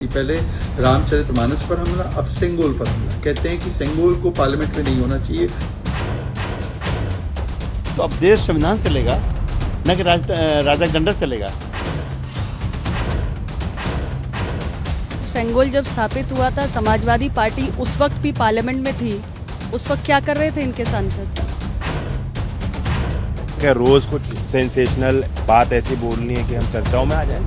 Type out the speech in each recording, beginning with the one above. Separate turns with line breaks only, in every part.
पहले रामचरितमानस पर हमला, अब सेंगोल पर हमला। कहते हैं कि सेंगोल को पार्लियामेंट में नहीं होना चाहिए।
तो अब देश संविधान चलेगा, न कि राजा दंड चलेगा।
सेंगोल जब स्थापित हुआ था, समाजवादी पार्टी उस वक्त भी पार्लियामेंट में थी। उस वक्त क्या कर रहे थे इनके सांसद?
क्या रोज कुछ सेंसेशनल बात ऐसी बोलनी है कि हम चर्चाओं में आ जाएं?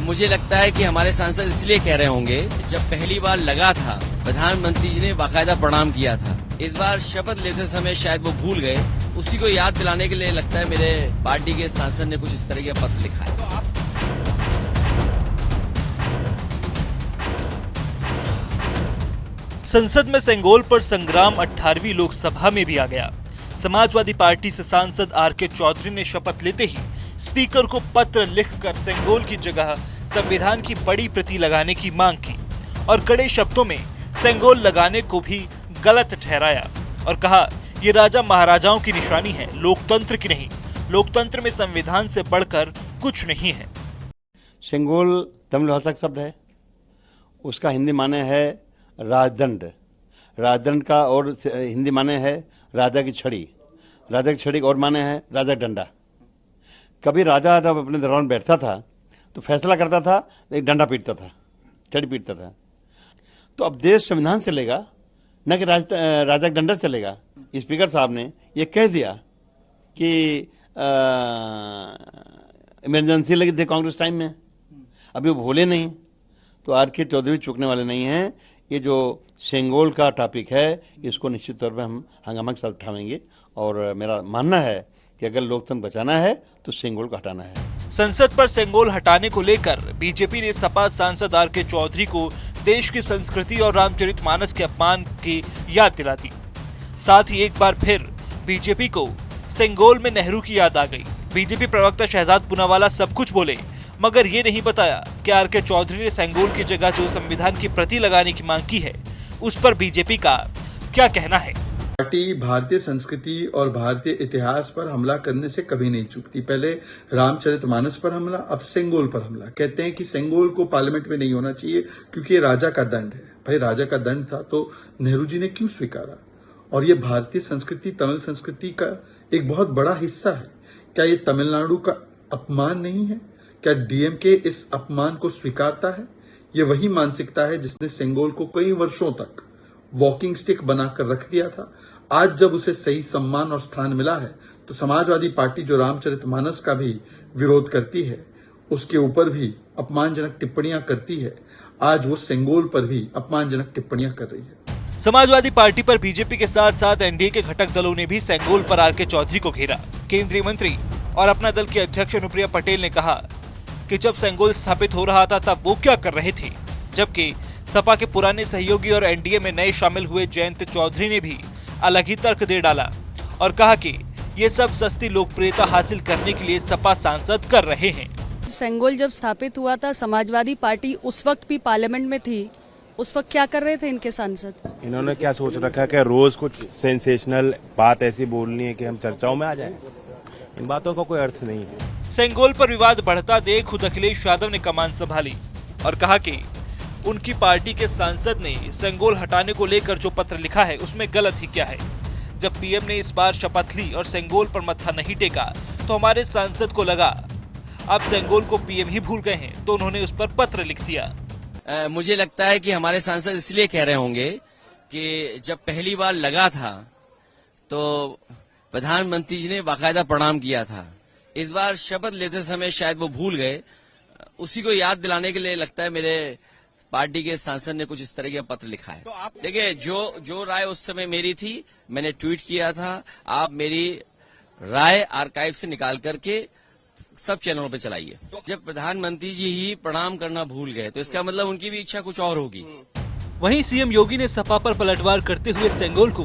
मुझे लगता है कि हमारे सांसद इसलिए कह रहे होंगे, जब पहली बार लगा था प्रधानमंत्री जी ने बाकायदा प्रणाम किया था। इस बार शपथ लेते समय शायद वो भूल गए। उसी को याद दिलाने के लिए लगता है मेरे पार्टी के सांसद ने कुछ इस तरह का पत्र लिखा है।
संसद में सेंगोल पर संग्राम 18वीं लोकसभा में भी आ गया। समाजवादी पार्टी से सांसद आर.के. चौधरी ने शपथ लेते ही स्पीकर को पत्र लिखकर सेंगोल की जगह संविधान की बड़ी प्रति लगाने की मांग की और कड़े शब्दों में सेंगोल लगाने को भी गलत ठहराया और कहा, ये राजा महाराजाओं की निशानी है, लोकतंत्र की नहीं। लोकतंत्र में संविधान से बढ़कर कुछ नहीं है।
सेंगोल तमिल भाषा का शब्द है, उसका हिंदी माने है राजदंड। राजदंड का और हिंदी माने है राजा की छड़ी। राजा की छड़ी और माने है राजा डंडा। कभी राजा जब अपने दरबार में बैठता था तो फैसला करता था, एक डंडा पीटता था, छड़ी पीटता था। तो अब देश संविधान चलेगा, न कि राजा का डंडा चलेगा। स्पीकर साहब ने ये कह दिया कि इमरजेंसी लगी थी कांग्रेस टाइम में, अभी वो भूले नहीं। तो आर.के. चौधरी चूकने वाले नहीं हैं। ये जो सेंगोल का टॉपिक है, इसको निश्चित तौर पर हम हंगामा के साथ उठाएंगे और मेरा मानना है कि अगर लोकतंत्र बचाना है तो सेंगोल को हटाना है।
संसद पर सेंगोल हटाने को लेकर बीजेपी ने सपा सांसद आर.के. चौधरी को देश की संस्कृति और रामचरितमानस के अपमान की याद दिला दी। साथ ही एक बार फिर बीजेपी को सेंगोल में नेहरू की याद आ गई। बीजेपी प्रवक्ता शहजाद पूनावाला सब कुछ बोले, मगर ये नहीं बताया कि आर.के. चौधरी ने सेंगोल की जगह जो संविधान की प्रति लगाने की मांग की है, उस पर बीजेपी का क्या कहना है।
पार्टी भारतीय संस्कृति और भारतीय इतिहास पर हमला करने से कभी नहीं चूकती। पहले रामचरितमानस पर हमला, अब सेंगोल पर हमला। कहते हैं कि सेंगोल को पार्लियामेंट में नहीं होना चाहिए क्योंकि ये राजा का दंड है। भाई, राजा का दंड था तो नेहरू जी ने क्यों स्वीकारा? और ये भारतीय संस्कृति, तमिल संस्कृति का एक बहुत बड़ा हिस्सा है। क्या ये तमिलनाडु का अपमान नहीं है? क्या डीएमके इस अपमान को स्वीकारता है? ये वही मानसिकता है जिसने सेंगोल को कई वर्षों तक वॉकिंग स्टिक बनाकर रख दिया था। आज जब उसे सही सम्मान और स्थान मिला है तो समाजवादी पार्टी जो रामचरितमानस का भी विरोध करती है, उसके ऊपर भी अपमानजनक टिप्पणियां करती है। आज वो सेंगोल पर भी अपमानजनक टिप्पणियां कर रही है।
समाजवादी पार्टी पर बीजेपी के साथ साथ एनडीए के घटक दलों ने भी सेंगोल पर आर.के. चौधरी को घेरा। केंद्रीय मंत्री और अपना दल की अध्यक्ष अनुप्रिया पटेल ने कहा कि जब सेंगोल स्थापित हो रहा था तब वो क्या कर रहे थे, जबकि सपा के पुराने सहयोगी और एनडीए में नए शामिल हुए जयंत चौधरी ने भी अलग ही तर्क दे डाला और कहा कि ये सब सस्ती लोकप्रियता हासिल करने के लिए सपा सांसद कर रहे हैं।
सेंगोल जब स्थापित हुआ था, समाजवादी पार्टी उस वक्त भी पार्लियामेंट में थी। उस वक्त क्या कर रहे थे इनके सांसद?
इन्होंने क्या सोच रखा है कि रोज कुछ सेंसेशनल बात ऐसी बोलनी है कि हम चर्चाओं में आ जाएं? इन बातों का कोई अर्थ नहीं है।
सेंगोल पर विवाद बढ़ता देख खुद अखिलेश यादव ने कमान संभाली और कहा कि उनकी पार्टी के सांसद ने सेंगोल हटाने को लेकर जो पत्र लिखा है उसमें गलत ही क्या है। जब पीएम ने इस बार शपथ ली और सेंगोल पर मत्था नहीं टेका तो हमारे सांसद को लगा अब सेंगोल को पीएम ही भूल गए हैं, तो उन्होंने उस पर पत्र लिख दिया।
मुझे लगता है कि हमारे सांसद इसलिए कह रहे होंगे कि जब पहली बार लगा था तो प्रधानमंत्री जी ने बाकायदा प्रणाम किया था। इस बार शपथ लेते समय शायद वो भूल गए। उसी को याद दिलाने के लिए लगता है मेरे पार्टी के सांसद ने कुछ इस तरह का पत्र लिखा है। देखिए, जो राय उस समय मेरी थी, मैंने ट्वीट किया था। आप मेरी राय आर्काइव से निकाल करके सब चैनलों पे चलाइए। जब प्रधानमंत्री जी ही प्रणाम करना भूल गए तो इसका मतलब उनकी भी इच्छा कुछ और होगी।
वहीं सीएम योगी ने सपा पर पलटवार करते हुए सेंगोल को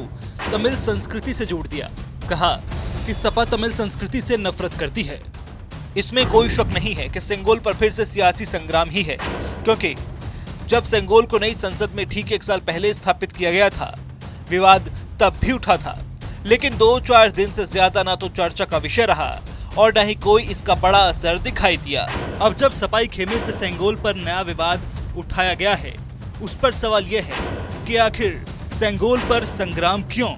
तमिल संस्कृति से जोड़ दिया। कहा कि सपा तमिल संस्कृति से नफरत करती है। इसमें कोई शक नहीं है कि सेंगोल पर फिर से सियासी संग्राम ही है, क्योंकि जब सेंगोल को नई संसद में ठीक 1 साल पहले स्थापित किया गया था, विवाद तब भी उठा था, लेकिन 2-4 दिन से ज्यादा ना तो चर्चा का विषय रहा और न ही कोई इसका बड़ा असर दिखाई दिया। अब जब सपाई खेमे से सेंगोल पर नया विवाद उठाया गया है, उस पर सवाल यह है कि आखिर सेंगोल पर संग्राम क्यों?